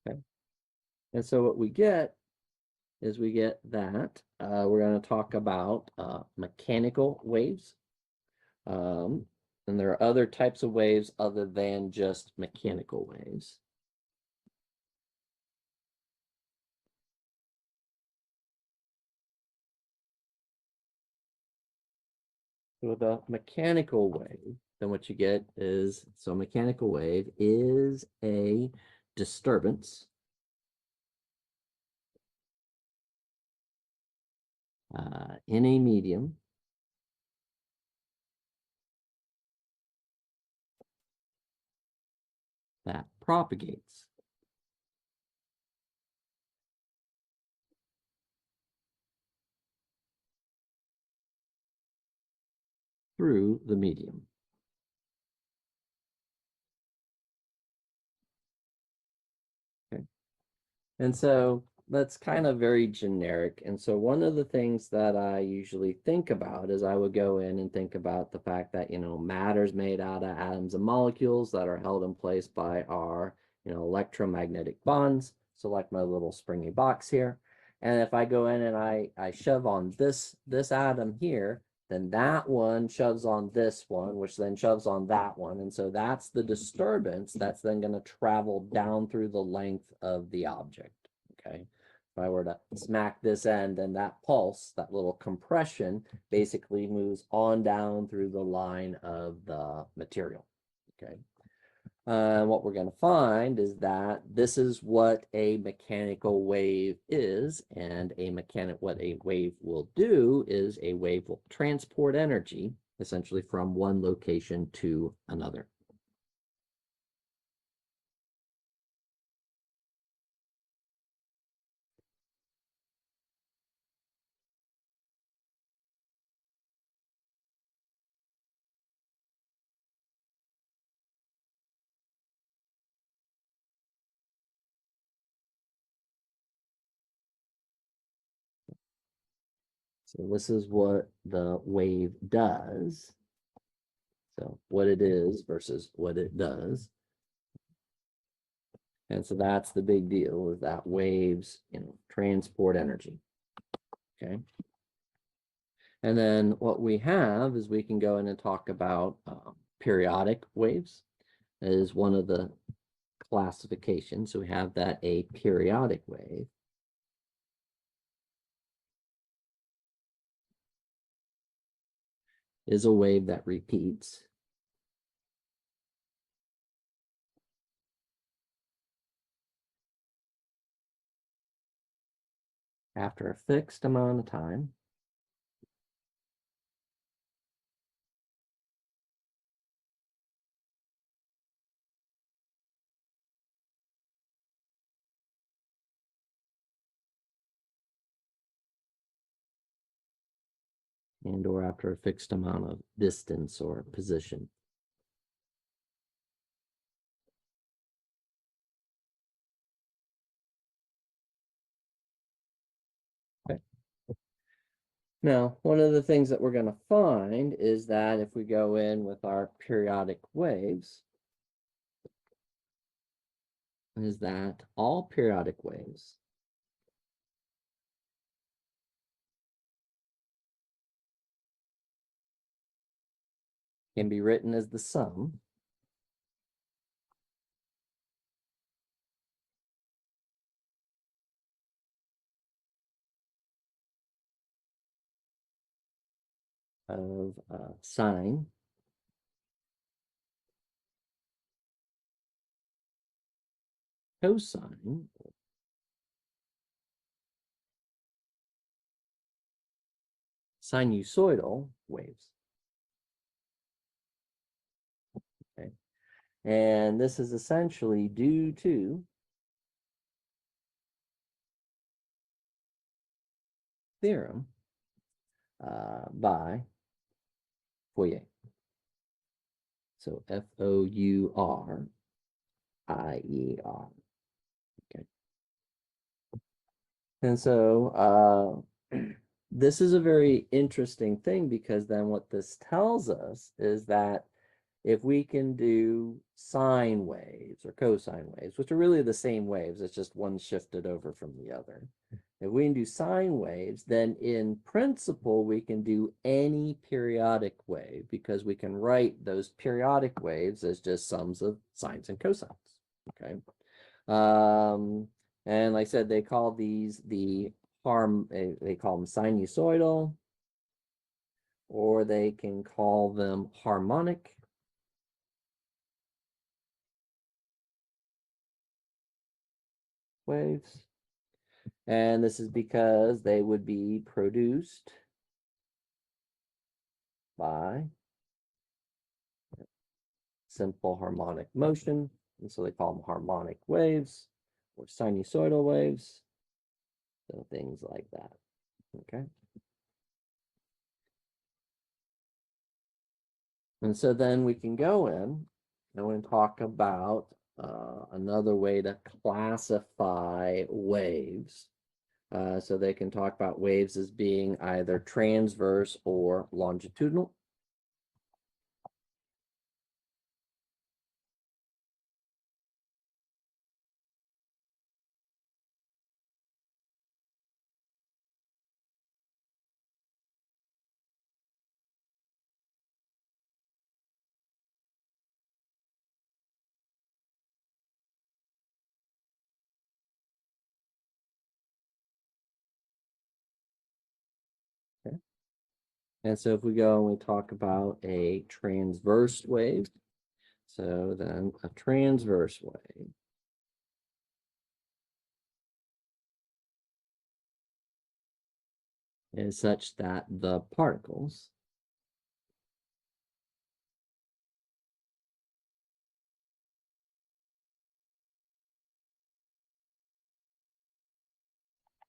Okay. And so what we get is we get that. We're going to talk about mechanical waves. And there are other types of waves other than just mechanical waves. So with a mechanical wave, then what you get is, so a mechanical wave is a disturbance in a medium that propagates through the medium. Okay. And so that's kind of very generic. And so one of the things that I usually think about is I would go in and think about the fact that, matter's made out of atoms and molecules that are held in place by our, electromagnetic bonds. So like my little springy box here. And if I go in and I shove on this atom here, then that one shoves on this one, which then shoves on that one. And so that's the disturbance that's then going to travel down through the length of the object. Okay. If I were to smack this end, then that pulse, that little compression, basically moves on down through the line of the material. Okay. What we're going to find is that this is what a mechanical wave is, and what a wave will do is a wave will transport energy essentially from one location to another. So this is what the wave does. So what it is versus what it does. And so that's the big deal, is that waves, transport energy. Okay. And then what we have is we can go in and talk about periodic waves is one of the classifications. So we have that a periodic wave is a wave that repeats after a fixed amount of time and or after a fixed amount of distance or position. Okay. Now, one of the things that we're going to find is that if we go in with our periodic waves, is that all periodic waves can be written as the sum of sine cosine sinusoidal waves. Okay. And this is essentially due to theorem by Fourier. So Fourier. Okay. And so this is a very interesting thing, because then what this tells us is that if we can do sine waves or cosine waves, which are really the same waves, it's just one shifted over from the other. If we can do sine waves, then in principle, we can do any periodic wave because we can write those periodic waves as just sums of sines and cosines, okay? And like I said, they call these they call them sinusoidal, or they can call them harmonic waves. And this is because they would be produced by simple harmonic motion. And so they call them harmonic waves or sinusoidal waves. So things like that. Okay. And so then we can go in and talk about another way to classify waves. So they can talk about waves as being either transverse or longitudinal. Okay. And so if we go and we talk about a transverse wave, so then a transverse wave is such that the particles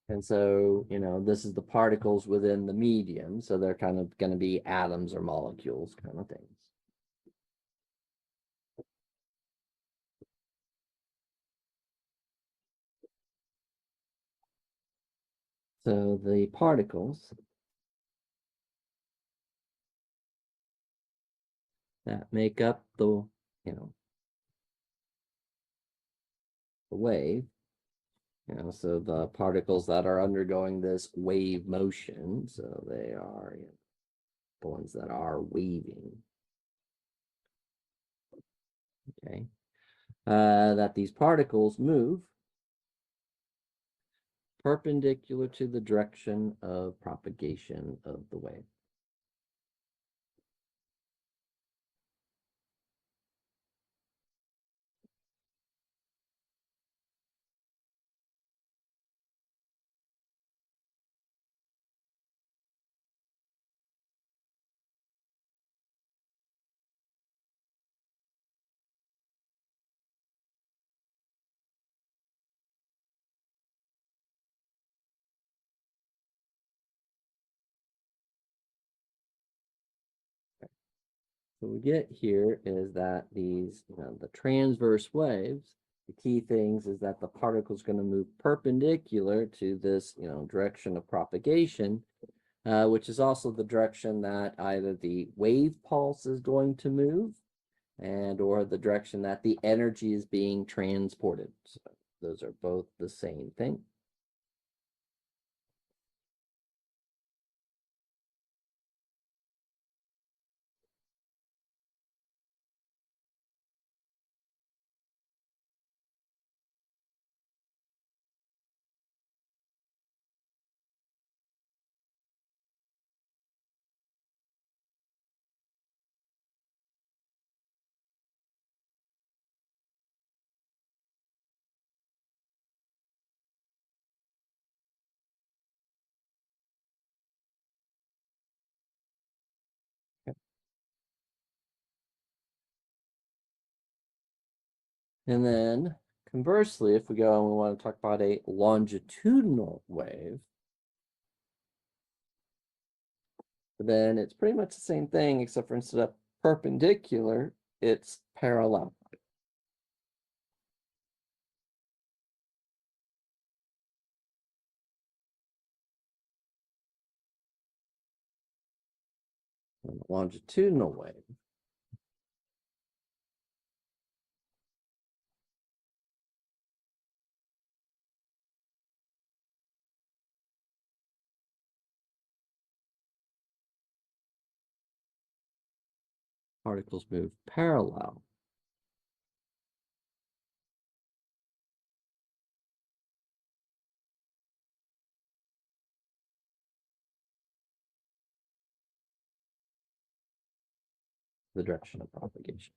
and so, this is the particles within the medium. So they're kind of going to be atoms or molecules kind of things. So the particles that make up the wave, so the particles that are undergoing this wave motion, so they are the ones that are waving. Okay. That these particles move perpendicular to the direction of propagation of the wave. So we get here is that these, the transverse waves, the key things is that the particle is going to move perpendicular to this, direction of propagation, which is also the direction that either the wave pulse is going to move and or the direction that the energy is being transported. So those are both the same thing. And then conversely, if we go and we want to talk about a longitudinal wave, then it's pretty much the same thing, except for instead of perpendicular, it's parallel. And a longitudinal wave Particles move parallel. The direction of propagation.